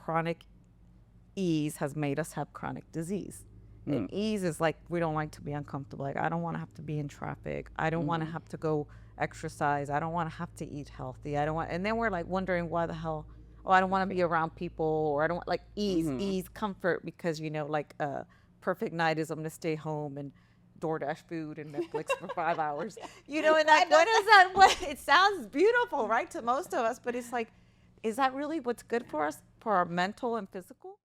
chronic ease has made us have chronic disease. And ease is like, we don't like to be uncomfortable. Like, I don't want to have to be in traffic. I don't want to have to go exercise. I don't want to have to eat healthy. I don't want, and then we're like wondering why the hell, oh, I don't want to be around people, or I don't want, like, ease, comfort, because, like, perfect night is I'm going to stay home and DoorDash food and Netflix for 5 hours. And that, what is that? What, it sounds beautiful, right, to most of us, but it's like, is that really what's good for us, for our mental and physical?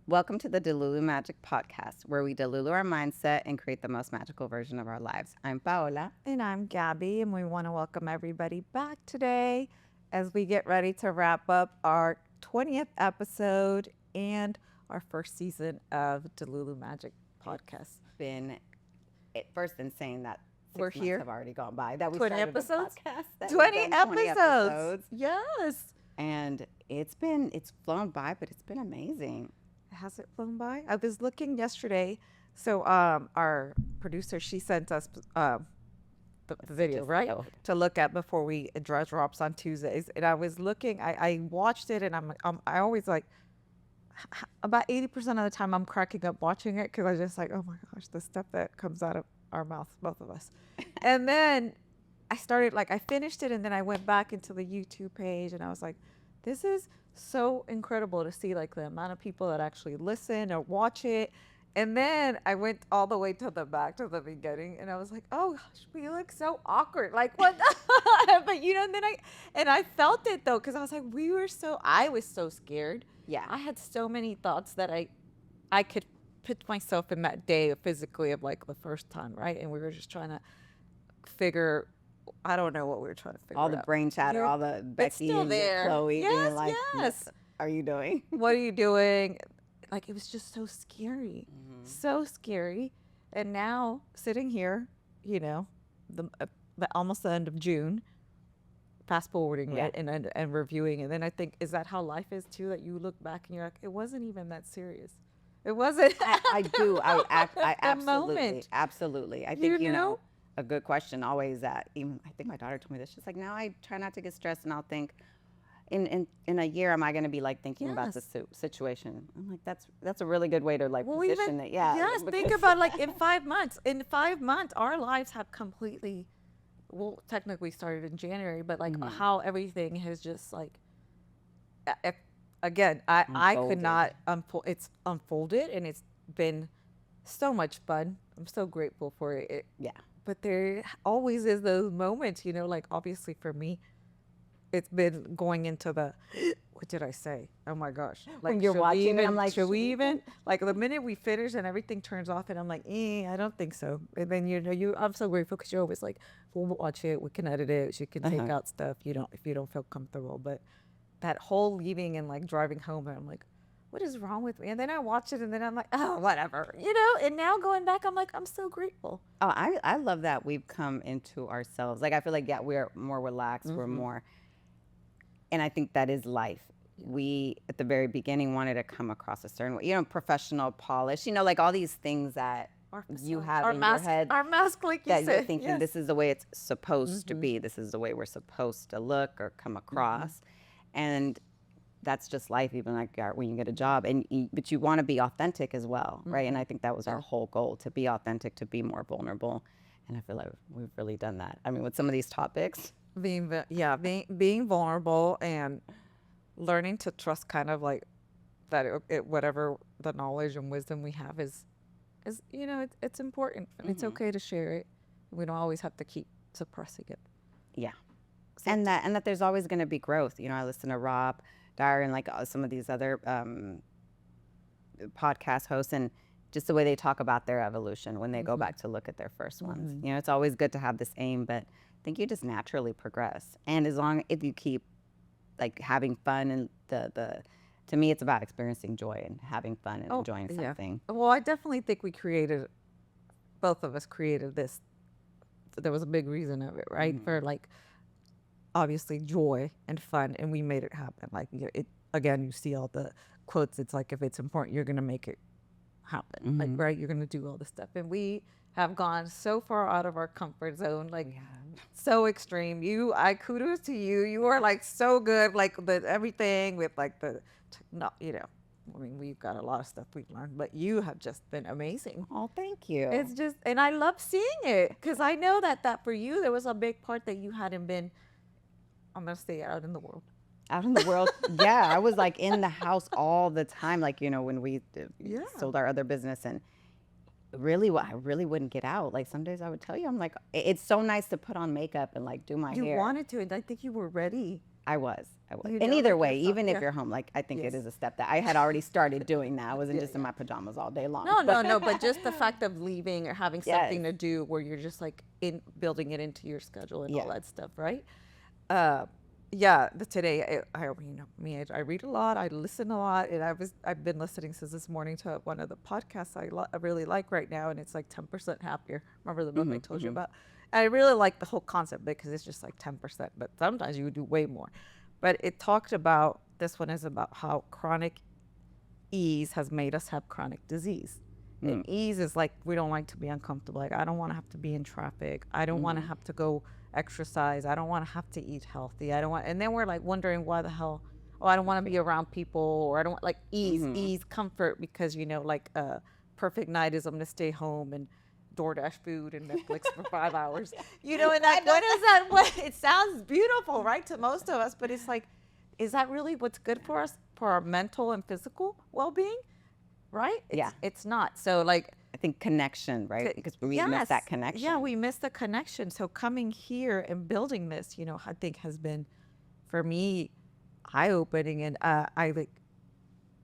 Welcome to the Delulu Magic Podcast, where we delulu our mindset and create the most magical version of our lives. I'm Paola. And I'm Gabby, and we want to welcome everybody back today as we get ready to wrap up our 20th episode and our first season of Delulu Magic Podcast. Been first insane that We're 6 here. months have already gone by. That we 20 started episodes? the podcast. That 20 we've done 20 episodes. Yes. And it's flown by, but it's been amazing. Has it flown by? I was looking yesterday. So our producer, she sent us the video, right, to look at before we drops on Tuesdays. And I was looking, I watched it, and I always like, about 80% of the time I'm cracking up watching it, because I was just like, oh my gosh, the stuff that comes out of our mouth, both of us. And then I started, like, I finished it, and then I went back into the YouTube page, and I was like, this is so incredible to see, like, the amount of people that actually listen or watch it. And then I went all the way to the back to the beginning, and I was like, oh gosh, we look so awkward. Like, what? But and then I felt it though, because I was like, I was so scared. Yeah. I had so many thoughts that I could put myself in that day physically of, like, the first time, right? And we were just trying to figure, I don't know what we were trying to figure out. All the brain chatter, all the Becky and Chloe being like, yes. What are you doing? What are you doing? Like, it was just so scary, so scary. And now sitting here, almost the end of June, fast forwarding it and reviewing. And then I think, is that how life is too? That you look back and you're like, it wasn't even that serious. It wasn't. I do. I moment. Absolutely. I think, a good question always that, even I think my daughter told me this. She's like, now I try not to get stressed, and I'll think, in a year, am I going to be, like, thinking about the situation? I'm like, that's a really good way to, like, position it. Yeah. Yes. Think about, like, in 5 months. In 5 months, our lives have completely, well, technically started in January, but, like, how everything has just, like, again, I could not it's unfolded, and it's been so much fun. I'm so grateful for it. Yeah. But there always is those moments, like, obviously for me, it's been going into the, what did I say? Oh my gosh. Like, when you're watching it, I'm like, should we even? Like, the minute we finish and everything turns off, and I'm like, I don't think so. And then, I'm so grateful, because you're always like, we'll watch it, we can edit it, you can take out stuff, if you don't feel comfortable. But that whole leaving and, like, driving home, and I'm like, what is wrong with me? And then I watch it, and then I'm like, oh, whatever, and now going back, I'm like, I'm so grateful. Oh, I love that we've come into ourselves. Like, I feel like, we're more relaxed, we're more, and I think that is life. We, at the very beginning, wanted to come across a certain way, professional, polished, like all these things that you have in your head. Our mask, like you said. That you're thinking, this is the way it's supposed to be. This is the way we're supposed to look or come across. And that's just life, even like when you get a job, but you want to be authentic as well, right? And I think that was our whole goal, to be authentic, to be more vulnerable, and I feel like we've really done that. I mean, with some of these topics, being vulnerable and learning to trust, kind of like that. Whatever the knowledge and wisdom we have is it's important, and it's okay to share it. We don't always have to keep suppressing it. Yeah, so, and that there's always going to be growth. I listen to Rob Dyer and, like, some of these other podcast hosts, and just the way they talk about their evolution when they go back to look at their first ones. It's always good to have this aim, but I think you just naturally progress. And if you keep, like, having fun, and to me, it's about experiencing joy and having fun and enjoying something. Well, I definitely think both of us created this. There was a big reason of it, right? For, like, obviously joy and fun, and we made it happen. Like it again, you see all the quotes. It's like if it's important, you're gonna make it happen. Like right, you're gonna do all this stuff, and we have gone so far out of our comfort zone, like We have. so extreme. I kudos to you. You are like so good, like the everything with like the, no, you know. I mean, we've got a lot of stuff we've learned, but you have just been amazing. Oh, thank you. It's just, and I love seeing it because I know that for you, there was a big part that you hadn't been, I'm going to say, out in the world. Out in the world, yeah, I was like in the house all the time, like, when we Yeah. sold our other business, and really, I really wouldn't get out. Like some days I would tell you, I'm like, it's so nice to put on makeup and like do my You hair. wanted to, and I think you were ready. I was. You And know, either like way, yourself. even if Yeah. you're home, like I think Yes. it is a step that I had already started doing that. I wasn't Yeah, just in my pajamas all day long. No, no, no, but just the fact of leaving or having something Yes. to do where you're just like in building it into your schedule and all Yeah. that stuff, right? Uh, yeah, today you know me, I read a lot, I listen a lot, and I've been listening since this morning to one of the podcasts I really like right now, and it's like 10% happier. Remember the book I told you about? And I really like the whole concept because it's just like 10%, but sometimes you would do way more. But it talked about, this one is about how chronic ease has made us have chronic disease. And ease is like, we don't like to be uncomfortable. Like, I don't want to have to be in traffic. I don't want to have to go exercise. I don't want to have to eat healthy. I don't want, and then we're like wondering why the hell, oh, I don't want to be around people, or I don't want, like, ease, comfort, because, you know, like a perfect night is I'm going to stay home and DoorDash food and Netflix for 5 hours. You know, and like, what is that? What, it sounds beautiful, right, to most of us, but it's like, is that really what's good for us, for our mental and physical well-being? Right? Yeah. It's not. So like, I think connection, right? Because we miss that connection. yeah, we miss the connection. So coming here and building this, you know, I think has been, for me, eye-opening. And I like,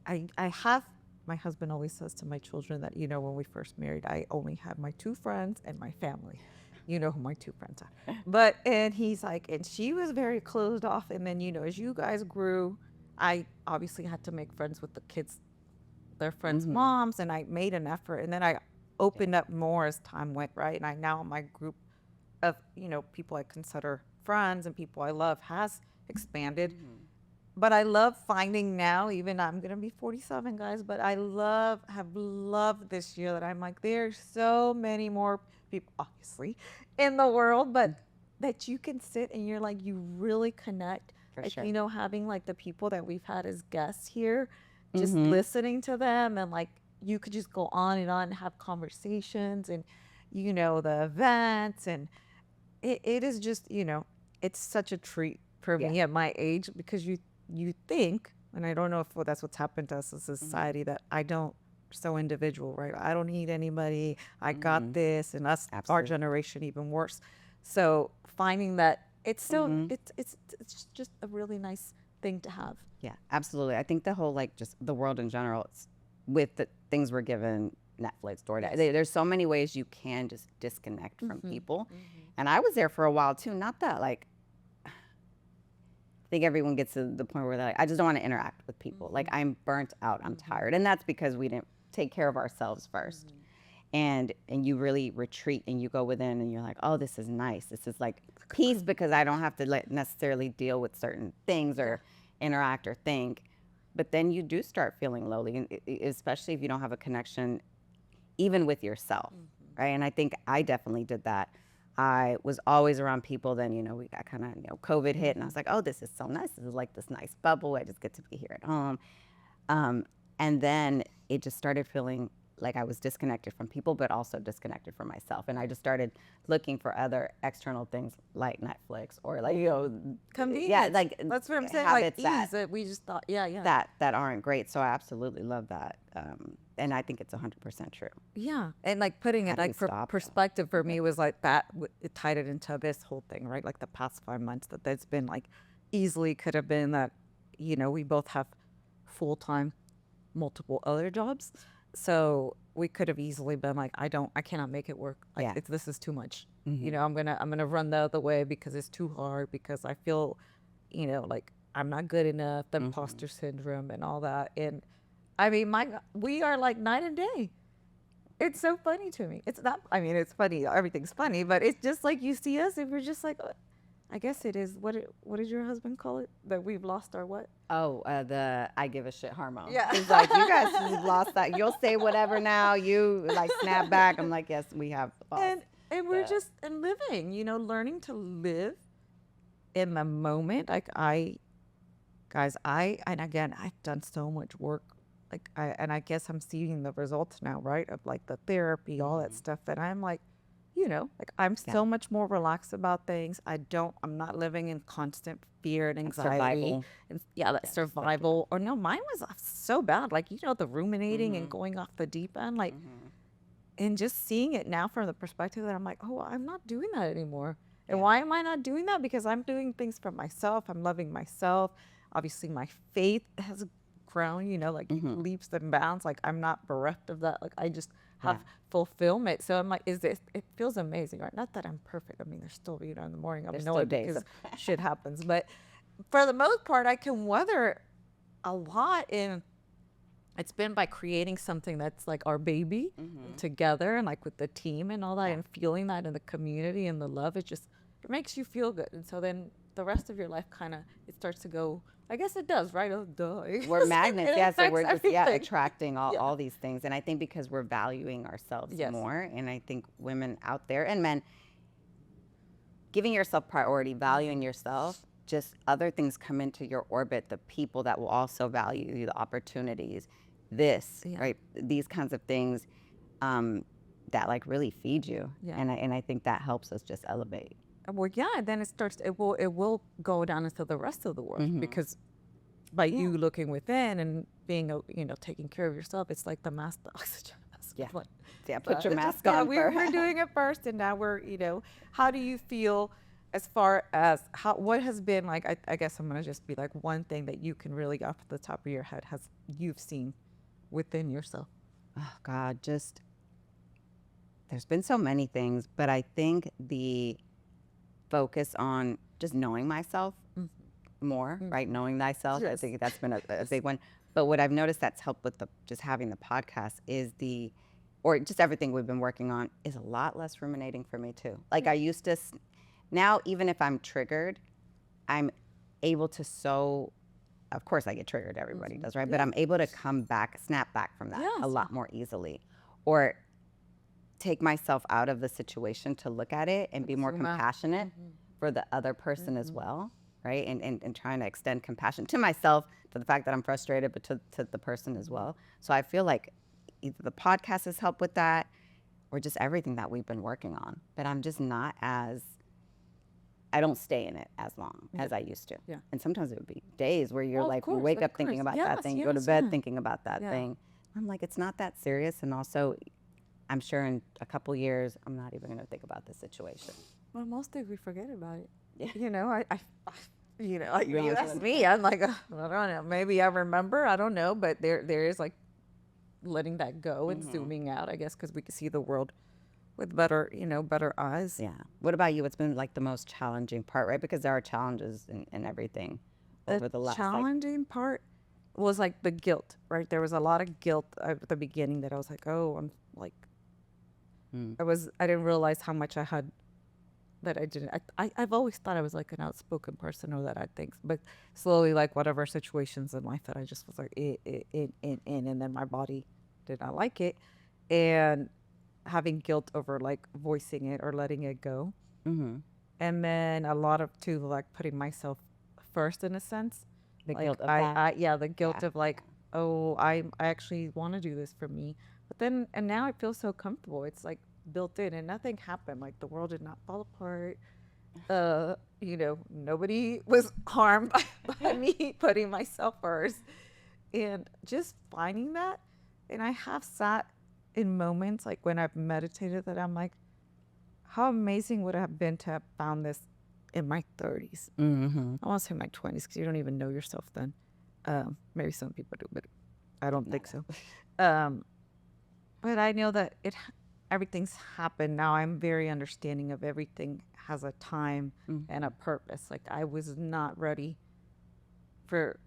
I have, my husband always says to my children that, you know, when we first married, I only had my two friends and my family. You know who my two friends are. But, and he's like, and she was very closed off. And then, you know, as you guys grew, I obviously had to make friends with the kids, their friends' moms, and I made an effort. And then I opened up more as time went, right? And I now, my group of, you know, people I consider friends and people I love has expanded. But I love finding now, even I'm gonna be 47, guys, but I have loved this year that I'm like, there's so many more people, obviously, in the world, but that you can sit and you're like, you really connect. For Like, sure. you know, having like the people that we've had as guests here, just listening to them, and like you could just go on and have conversations, and, you know, the events, and it is just, you know, it's such a treat for me at my age, because you think, and I don't know if that's what's happened to us as a society, that I don't, so individual, right? I don't need anybody. I got this, and us, our Absolutely. generation, even worse. So finding that it's so it's just a really nice thing to have. Yeah, absolutely. I think the whole, like, just the world in general, it's, with the things we're given, Netflix, DoorDash, there's so many ways you can just disconnect from people. And I was there for a while too. Not that, like, I think everyone gets to the point where they're like, I just don't want to interact with people. Like, I'm burnt out. I'm tired. And that's because we didn't take care of ourselves first. And you really retreat and you go within and you're like, oh, this is nice. This is like peace, because I don't have to necessarily deal with certain things or interact or think. But then you do start feeling lonely, and especially if you don't have a connection even with yourself, right? And I think I definitely did that. I was always around people. Then, you know, we got kind of, you know, COVID hit, and I was like, oh, this is so nice. This is like this nice bubble. I just get to be here at home. And then it just started feeling like I was disconnected from people, but also disconnected from myself. And I just started looking for other external things like Netflix, or like, you know, Convenience. yeah, like That's what I'm saying. Like habits ease that we just thought, yeah. that aren't great. So I absolutely love that. And I think it's 100% true. Yeah, and like putting it do we like for stop, though? perspective for me was like that. It tied it into this whole thing, right? Like the past 5 months, that's been like, easily could have been that, you know, we both have full time, multiple other jobs, so we could have easily been like, I cannot make it work. Like, Yeah. this is too much. You know, I'm gonna run the other way because it's too hard, because I feel, you know, like I'm not good enough, the imposter syndrome and all that. And I mean, we are like night and day. It's so funny to me. It's not, I mean, it's funny. Everything's funny, but it's just like you see us and we're just like, I guess it is. What did your husband call it? That we've lost our what? Oh, the I give a shit hormone. Yeah. He's like, you guys have lost that. You'll say whatever now. You like snap back. I'm like, yes, we have lost And we're the. just and living, learning to live in the moment. Like guys, and again, I've done so much work. I guess I'm seeing the results now, right? Of like the therapy, all that stuff. And I'm like, like I'm Yeah. so much more relaxed about things. I'm not living in constant fear and anxiety. Survival. And yeah, that survival. Or no, mine was so bad. Like, the ruminating and going off the deep end. Like, and just seeing it now from the perspective that I'm like, oh, I'm not doing that anymore. And why am I not doing that? Because I'm doing things for myself. I'm loving myself. Obviously, my faith has grown, like leaps and bounds. Like, I'm not bereft of that. Like, I just have fulfillment. So I'm like, it feels amazing, right? Not that I'm perfect. I mean, there's still, in the morning, I'm There's annoyed still days because shit happens. But for the most part, I can weather a lot in. It's been by creating something that's like our baby together and like with the team and all that and feeling that in the community and the love. It makes you feel good. And so then the rest of your life it starts to go, I guess it does, right? Oh, duh. We're magnets, It yeah. So affects we're just everything. attracting all these things, and I think because we're valuing ourselves more, and I think women out there and men giving yourself priority, valuing yourself, just other things come into your orbit. The people that will also value you, the opportunities, right? These kinds of things that like really feed you, and I think that helps us just elevate. Well, yeah, and then it will go down into the rest of the world because by you looking within and being taking care of yourself, it's like the mask, the oxygen mask. Put your It's mask just, on we're first. doing it first, and now we're how do you feel as far as what has been like? I guess I'm gonna just be like one thing that you can really off the top of your head you've seen within yourself. Oh God, just there's been so many things, but I think the focus on just knowing myself more, right? Knowing thyself. I think that's been a big one. But what I've noticed that's helped with just having the podcast is or just everything we've been working on is a lot less ruminating for me too. Like I used to, now even if I'm triggered, I'm able to of course I get triggered, everybody does, right? But I'm able to snap back from that a lot more easily. Or take myself out of the situation to look at it and be more compassionate for the other person as well, right? And trying to extend compassion to myself, to the fact that I'm frustrated, but to the person as well. So I feel like either the podcast has helped with that or just everything that we've been working on. But I'm just not I don't stay in it as long as I used to. Yeah. And sometimes it would be days where you're Of you course, wake of up thinking course. about that Yes, thing, you go to yes, bed yeah. thinking about that Yeah. thing. I'm like, it's not that serious. And also, I'm sure in a couple years, I'm not even going to think about the situation. Well, most days we forget about it. Yeah. Like you ask me, I'm like, I don't know. Maybe I remember. I don't know, but there is like letting that go and zooming out. I guess because we can see the world with better eyes. Yeah. What about you? What's been like the most challenging part, right? Because there are challenges in everything over the last challenging part was like the guilt, right? There was a lot of guilt at the beginning that I was like, oh, I'm like, I didn't realize how much I had that I didn't. I've always thought I was like an outspoken person or that I think, but slowly, like whatever situations in life that I just was like in, and then my body did not like it, and having guilt over like voicing it or letting it go, and then a lot of too like putting myself first in a sense. the Like guilt of that. the guilt of like, oh, I actually want to do this for me, but then and now I feel so comfortable. It's like built in, and nothing happened. Like the world did not fall apart. Nobody was harmed by me putting myself first, and just finding that. And I have sat in moments like when I've meditated that I'm like, how amazing would it have been to have found this in my 30s. I want to say my 20s because you don't even know yourself then. Maybe some people do, but I don't think so. But I know that everything's happened now. I'm very understanding of everything has a time and a purpose. Like I was not ready for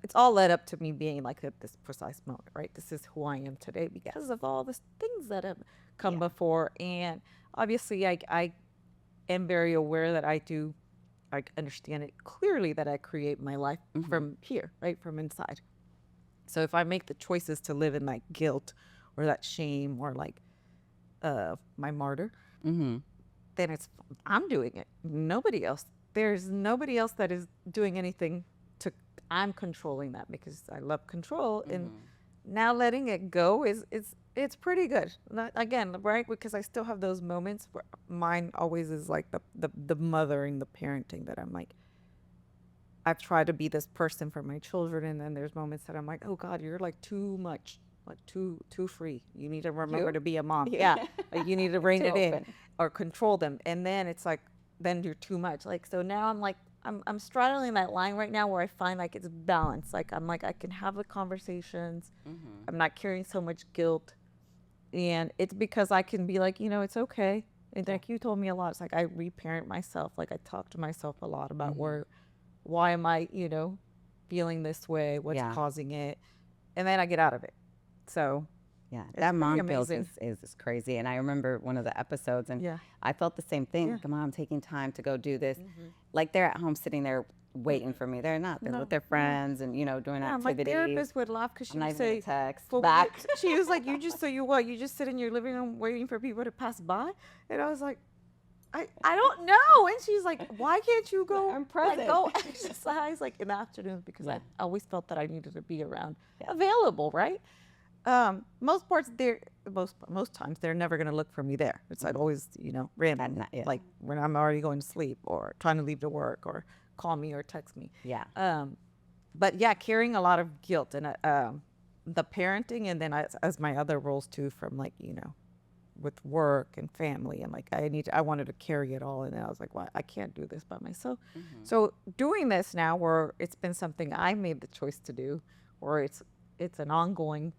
it's all led up to me being like at this precise moment, right? This is who I am today because of all the things that have come before. And obviously I am very aware that I do I understand it clearly that I create my life Mm-hmm. from here, right? From inside. So if I make the choices to live in that guilt or that shame or like my martyr, Mm-hmm. then it's I'm doing it. Nobody else. There's nobody else that is doing anything to I'm controlling that because I love control and Mm-hmm. now letting it go is it's pretty good. Not, again, right? Because I still have those moments where mine always is like the mothering, the parenting that I'm like I've tried to be this person for my children, and then there's moments that I'm like, oh God, you're like too much, like too free. You need to remember You? to be a mom. You? Yeah, like you need to rein Too it in open. or control them, and then it's like then you're too much. Like so now I'm like I'm straddling that line right now where I find like it's balanced. Like I'm like I can have the conversations. Mm-hmm. I'm not carrying so much guilt, and it's because I can be like it's okay. And Yeah. like you told me a lot, it's like I reparent myself. Like I talk to myself a lot about Mm-hmm. why am I, feeling this way? What's Yeah. causing it? And then I get out of it. So Yeah, it's that pretty mom guilt amazing. is crazy. And I remember one of the episodes, and Yeah. I felt the same thing. Yeah. Like, mom taking time to go do this. Like they're at home sitting there waiting for me. They're not. They're with No, their no. friends and, doing Yeah, my activities. therapist would laugh because I'm she not would even going say, to text "For back. she was like, you just so you what? You just sit in your living room waiting for people to pass by?" And I was like, I don't know. And she's like, "Why can't you go I'm like present. go exercise like in the afternoons?" Because Yeah. I always felt that I needed to be around, Yeah. available, right? Most parts they're most times they're never gonna look for me there. It's like always At randomly, night, yeah. like when I'm already going to sleep or trying to leave to work or call me or text me. Yeah. But yeah, carrying a lot of guilt and the parenting, and then as my other roles too, from like with work and family, and like I wanted to carry it all, and then I was like, well, I can't do this by myself. So doing this now, where it's been something I made the choice to do, or it's an ongoing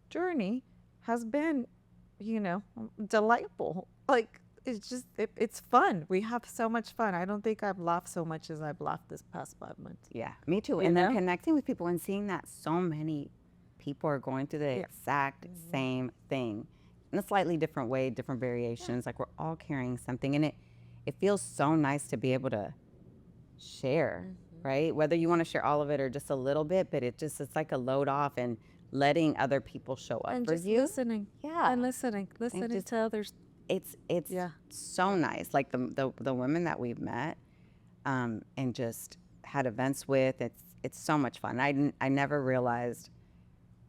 journey, has been, delightful. Like it's just it's fun. We have so much fun. I don't think I've laughed so much as I've laughed this past 5 months. Yeah, me too. You And then know? connecting with people and seeing that so many people are going through the Yeah. exact same thing in a slightly different way, different variations. Like we're all carrying something, and it feels so nice to be able to share, right? Whether you want to share all of it or just a little bit, but it's like a load off and letting other people show up And for just you. listening. Yeah. And listening just- to others. It's Yeah. so nice. Like the women that we've met, and just had events with. It's so much fun. I never realized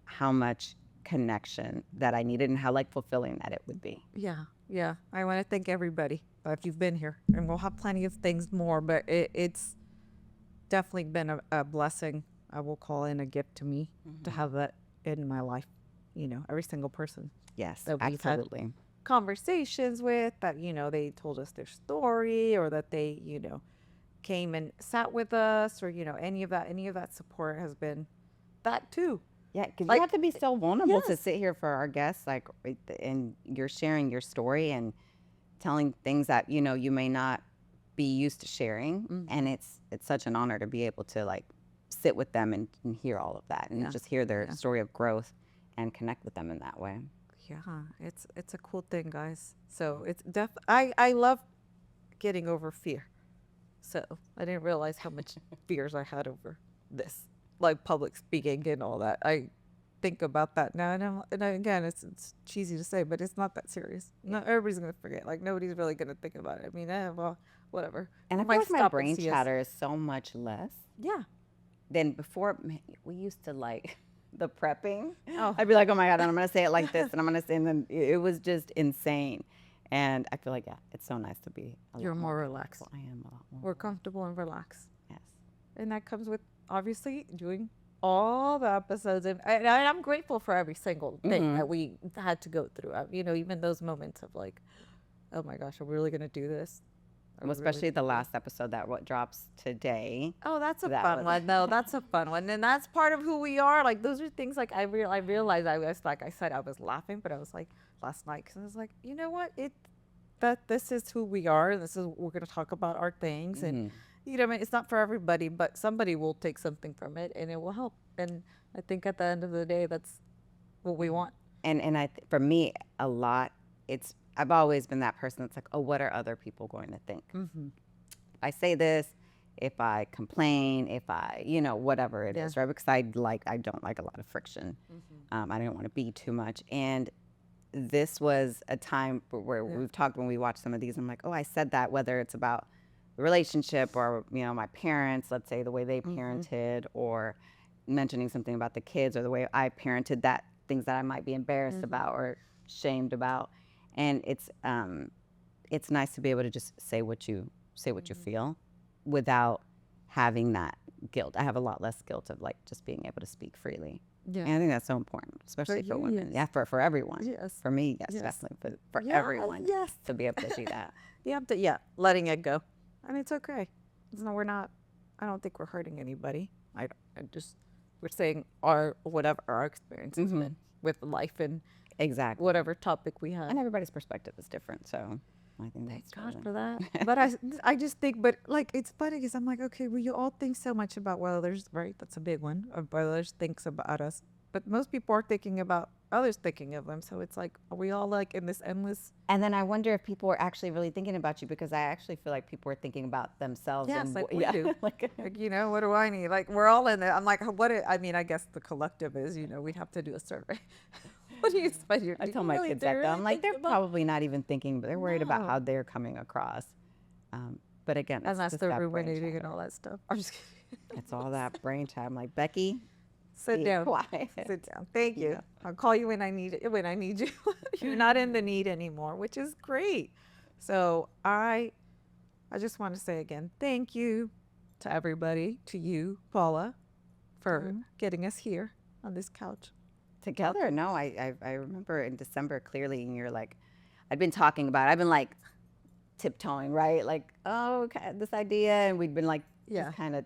how much connection that I needed and how like fulfilling that it would be. Yeah, yeah. I want to thank everybody if you've been here, and we'll have plenty of things more. But it's definitely been a blessing. I will call in a gift to me to have that in my life. Every single person Yes, that we've had absolutely. conversations with, that they told us their story, or that they came and sat with us, or any of that support has been that too. Yeah, because you Like have to be so vulnerable to yes, sit here for our guests, like, and you're sharing your story and telling things that you may not be used to sharing, and it's such an honor to be able to like sit with them and hear all of that and Yeah, just hear their yeah. story of growth and connect with them in that way. Yeah, it's a cool thing, guys. So it's I love getting over fear. So I didn't realize how much fears I had over this, like public speaking and all that. I think about that now, again, it's cheesy to say, but it's not that serious. No, everybody's gonna forget. Like nobody's really gonna think about it. I mean, well, whatever. And I You feel might like my stop and brain see us. chatter is so much less Yeah. than before. Man, we used to like the prepping. Oh. I'd be like, oh my God, and I'm going to say it like this, and I'm going to say, and then it was just insane. And I feel like, yeah, it's so nice to be a You're lot more comfortable. relaxed. I am a lot more. We're comfortable and relaxed. Yes. And that comes with obviously doing all the episodes, and I'm grateful for every single thing that we had to go through. Even those moments of like, oh my gosh, are we really gonna do this? Are Well, we really especially the gonna do last episode that what drops today. Oh, that's a That fun was- one. No, that's a fun one, and that's part of who we are. Like those are things like I realized I was like I said I was laughing, but I was like last night because I was like, you know what, that this is who we are, and this is we're gonna talk about our things, and I mean, it's not for everybody, but somebody will take something from it, and it will help. And I think at the end of the day, that's what we want. And for me, a lot, I've always been that person that's like, oh, what are other people going to think? I say this, if I complain, if I, whatever it Yeah. is, right? Because I don't like a lot of friction. I don't want to be too much. And this was a time where Yeah. we've talked when we watch some of these. I'm like, oh, I said that, whether it's about the relationship or, my parents, let's say the way they parented, or mentioning something about the kids or the way I parented, that things that I might be embarrassed about or shamed about. And it's nice to be able to just say what you feel without having that guilt. I have a lot less guilt of like just being able to speak freely. Yeah. And I think that's so important, especially for you, women. yes. Yeah, for everyone. Yes. For me, yes, Yes. definitely. But for Yeah, everyone, yes. to be able to do that. You have to, yeah, letting it go. And it's okay. No, we're not, I don't think we're hurting anybody. I just, we're saying whatever our experience has been with life and Exactly. whatever topic we have. And everybody's perspective is different, so I think Thank that's God really- for that. But I just think, but like, it's funny because I'm like, okay, well, you all think so much about what others, right? That's a big one. Or what others thinks about us. But most people are thinking about others thinking of them. So it's like, are we all like in this endless? And then I wonder if people are actually really thinking about you, because I actually feel like people are thinking about themselves. Yes, and like we do. like, Like, what do I need? Like, we're all in it. I'm like, I mean, I guess the collective is, we'd have to do a survey. What do you expect? I tell my kids that though. I'm like, they're probably not even thinking, but they're worried about No. how they're coming across. But again, it's And that's just the that brain ruminating and chatter. all that stuff. I'm just kidding. It's all that brain chat. I'm like, Becky, Sit be down. quiet. Sit down. Thank you. Yeah. I'll call you when I need it. When I need you. You're not in the need anymore, which is great. So I just want to say again, thank you to everybody, to you, Paula, for getting us here on this couch. Together. No, I remember in December clearly, and you're like, I'd been talking about it. I've been like tiptoeing, right? Like, oh, okay, this idea, and we'd been like Yeah. just kind of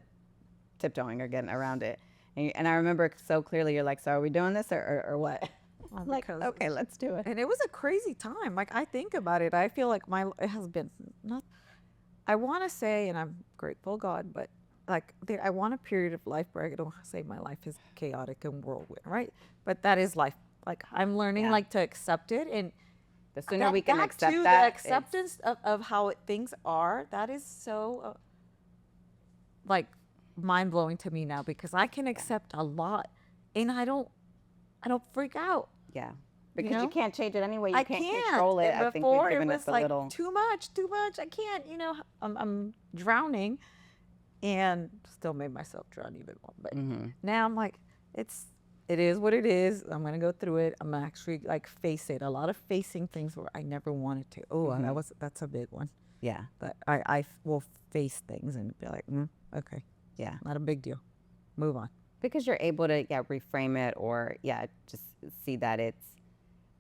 tiptoeing or getting around it. And I remember so clearly, you're like, so are we doing this or what? I'm like, because- okay, let's do it. And it was a crazy time. Like, I think about it. I feel like it has been not, I want to say, and I'm grateful God, but like I want a period of life where I don't say my life is chaotic and whirlwind, right? But that is life. Like, I'm learning Yeah. like to accept it, and The sooner we can that accept too, that, the acceptance of how things are, that is so like mind blowing to me now, because I can accept a lot, and I don't freak out. yeah, because you know? can't change it anyway. You I can't can't. control it. And I think before we've given it us was a like little. too much. I can't. I'm drowning, and still made myself drown even more. But now I'm like, it is what it is. I'm gonna go through it. I'm actually like face it. A lot of facing things where I never wanted to. Oh, that's a big one. Yeah, But I will face things and be like, okay, yeah. not a big deal. Move on. Because you're able to reframe it, or just see that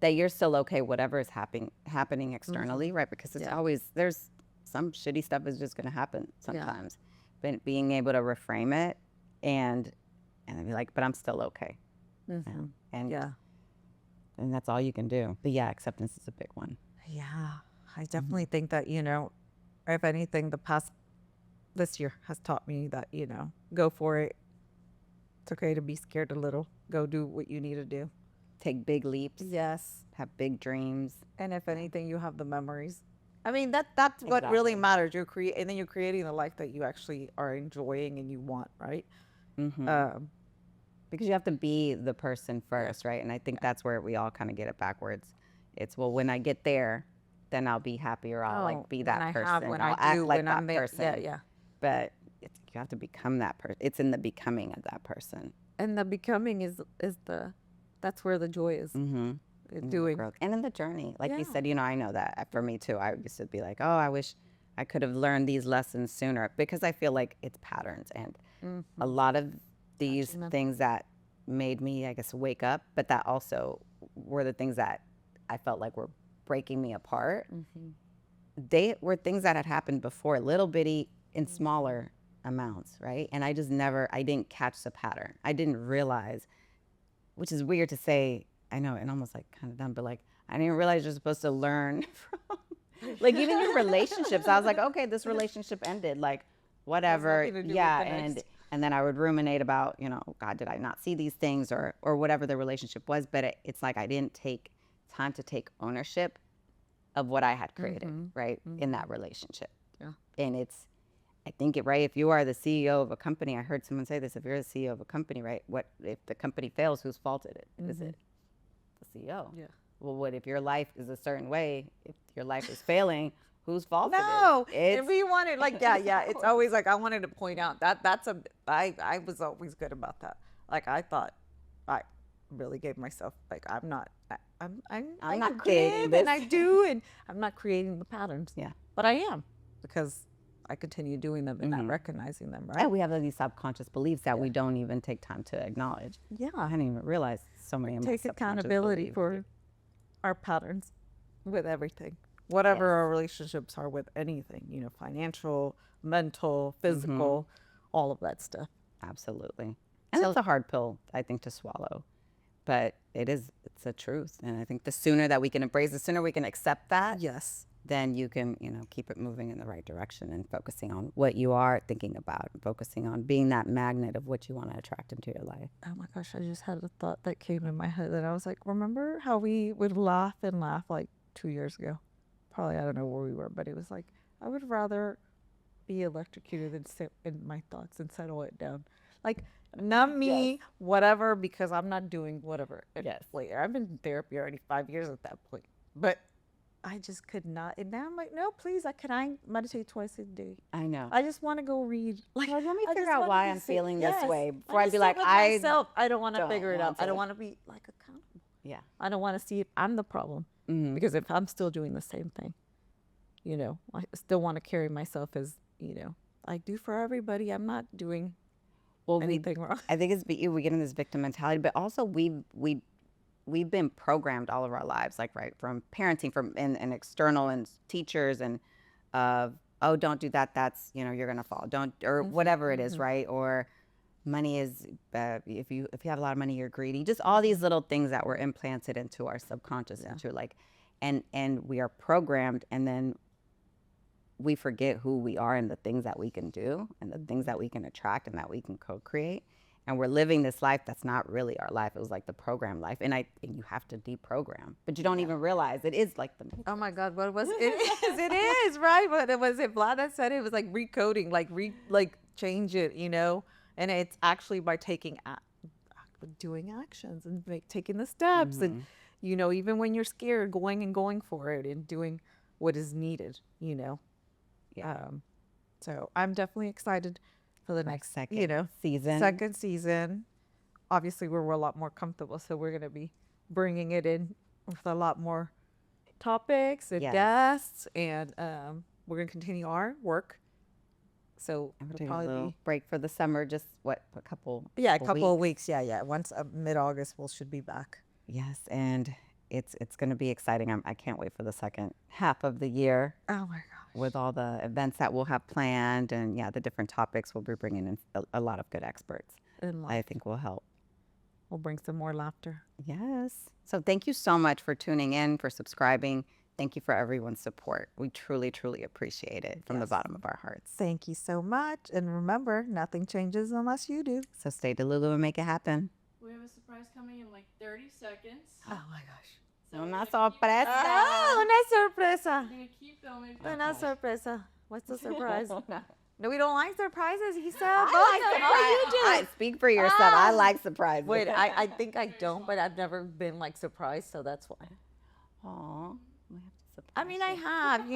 that you're still okay whatever is happening externally, right? Because it's Yeah. always, there's some shitty stuff is just going to happen sometimes, but being able to reframe it and then be like, but I'm still okay. And Yeah. and that's all you can do. But yeah, acceptance is a big one. Yeah, I definitely think that, if anything, this year has taught me that, go for it. It's okay to be scared a little. Go do what you need to do. Take big leaps, Yes. have big dreams. And if anything, you have the memories. I mean, that's what really Exactly. matters. And then you're creating the life that you actually are enjoying and you want, right? Because you have to be the person first, right? And I think that's where we all kind of get it backwards. It's, well, when I get there, then I'll be happy, or I'll like be that person. When I'll I act do, like when that I'm there. person. Yeah, yeah. But you have to become that person. It's in the becoming of that person. And the becoming that's where the joy is. Doing. Growth. And in the journey, like you Yeah. said, I know that for me too. I used to be like, oh, I wish I could have learned these lessons sooner, because I feel like it's patterns, and a lot of these things that made me, I guess, wake up, but that also were the things that I felt like were breaking me apart. They were things that had happened before, little bitty in smaller amounts, right? And I didn't catch the pattern. I didn't realize, which is weird to say, I know, and almost like kind of dumb, but like, I didn't realize you're supposed to learn from, like, even your relationships. I was like, okay, this relationship ended, like, whatever. nothing to do with Yeah. the next. And then I would ruminate about, God, did I not see these things, or whatever the relationship was. But it's like I didn't take time to take ownership of what I had created, right, in that relationship. Yeah. And I think it right. If you are the CEO of a company, I heard someone say this. If you're the CEO of a company, right? What if the company fails? Whose fault is it? Is it the CEO? Yeah. Well, what if your life is a certain way? If your life is failing, whose fault No, it is? and we wanted like yeah. It's always like I wanted to point out that I was always good about that. Like I thought I really gave myself like I'm not I'm I not creating give this. and I do and I'm not creating the patterns. Yeah. But I am because I continue doing them and not recognizing them. Right. And we have these subconscious beliefs that we don't even take time to acknowledge. Yeah. I didn't even realize so many of my Take subconscious accountability beliefs. for our patterns with everything, whatever our relationships are with anything, you know, financial, mental, physical, all of that stuff. Absolutely. And it's a hard pill, I think, to swallow. But it's a truth. And I think the sooner that we can embrace, the sooner we can accept that, Yes. then you can, keep it moving in the right direction and focusing on what you are thinking about, and focusing on being that magnet of what you want to attract into your life. Oh my gosh, I just had a thought that came in my head that I was like, remember how we would laugh and laugh like 2 years ago? Probably, I don't know where we were, but it was like, I would rather be electrocuted than sit in my thoughts and settle it down. Like, not me, whatever, because I'm not doing whatever. Yes. Later. I've been in therapy already 5 years at that point. But I just could not. And now I'm like, no, please, can I meditate twice a day? I know. I just want to go read. Like, Well, let me I figure just out wanna why be I'm sit- feeling this yes. way before I just be sit like, with I myself. I don't want to don't figure it out. want I don't to. want to be like accountable. Yeah. I don't want to see if I'm the problem. Because if I'm still doing the same thing, I still want to carry myself as, I do for everybody. I'm not doing Well, anything wrong. I think we get in this victim mentality, but also we've been programmed all of our lives, like right from parenting, from and external and teachers and oh, don't do that. That's you're gonna fall. Don't or whatever it is, right? Or money is if you have a lot of money, you're greedy. Just all these little things that were implanted into our subconscious, into like, and we are programmed, and then we forget who we are and the things that we can do and the things that we can attract and that we can co-create. And we're living this life that's not really our life. It was like the program life. And you have to deprogram. But you don't even realize it is like the Oh my God, what was it? It is, right? But was it Vlad that said it was like recoding, like change it, And it's actually by doing actions and taking the steps and, even when you're scared, going for it and doing what is needed, Yeah. So I'm definitely excited for the next second season. Second season. Obviously, we're a lot more comfortable, so we're going to be bringing it in with a lot more topics and Yes. guests, and we're going to continue our work. So And we're it'll taking a probably little be break for the summer, just a couple a couple of weeks. weeks. Yeah. Once mid-August, should be back. Yes, and it's going to be exciting. I can't wait for the second half of the year Oh my gosh. with all the events that we'll have planned, and the different topics. We'll be bringing in a lot of good experts. And I think will help. we'll bring some more laughter. Yes. So thank you so much for tuning in, for subscribing. Thank you for everyone's support. We truly, truly appreciate it from the bottom of our hearts. Thank you so much. And remember, nothing changes unless you do. So stay Delulu and make it happen. We have a surprise coming in like 30 seconds. Oh my gosh. So Una we're gonna keep- sorpresa. Oh, una sorpresa. We're gonna keep filming. Una sorpresa. What's the surprise? No. No, we don't like surprises. He said, I like surprise. Speak for yourself. I like surprises. Wait, I think I don't, but I've never been like surprised, so that's why. Aw. We have to surprise I mean, I you. have,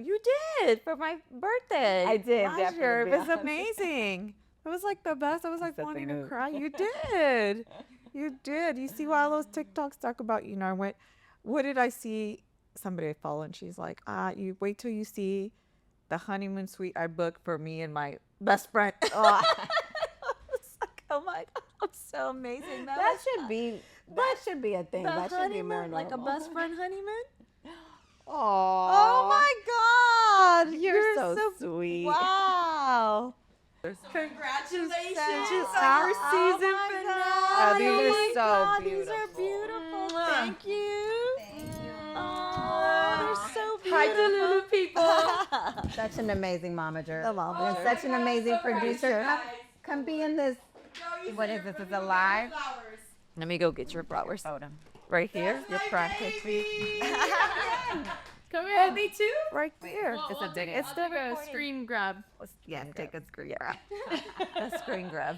you did for my birthday. I did, last year. It was definitely. amazing. It was like the best. I was like Set the wanting to mood. cry. You did. You did. You see why all those TikToks talk about, I went, what did I see? Somebody I follow, and she's like, you wait till you see the honeymoon suite I booked for me and my best friend. Oh, It's like, oh my God, I'm so amazing. that should be a thing. the That should be more honeymoon, like a normal. best friend honeymoon. Oh Oh my God, you're so sweet. Wow. Congratulations! Our season finale. these are Oh my so God, beautiful. These are beautiful. Thank you. Oh, they're so Hi, beautiful. Delulu people. Such an amazing momager. The momager. And such an amazing producer. Guys. Come be in this. What is this? Is it live? Flowers. Let me go get your flowers. Photo. Right here. That's Your my practice. baby. Come here. me too. Right there. Well, It's I'll a take it's I'll the take a recording. screen grab. Yeah, take a screen grab. A screen grab.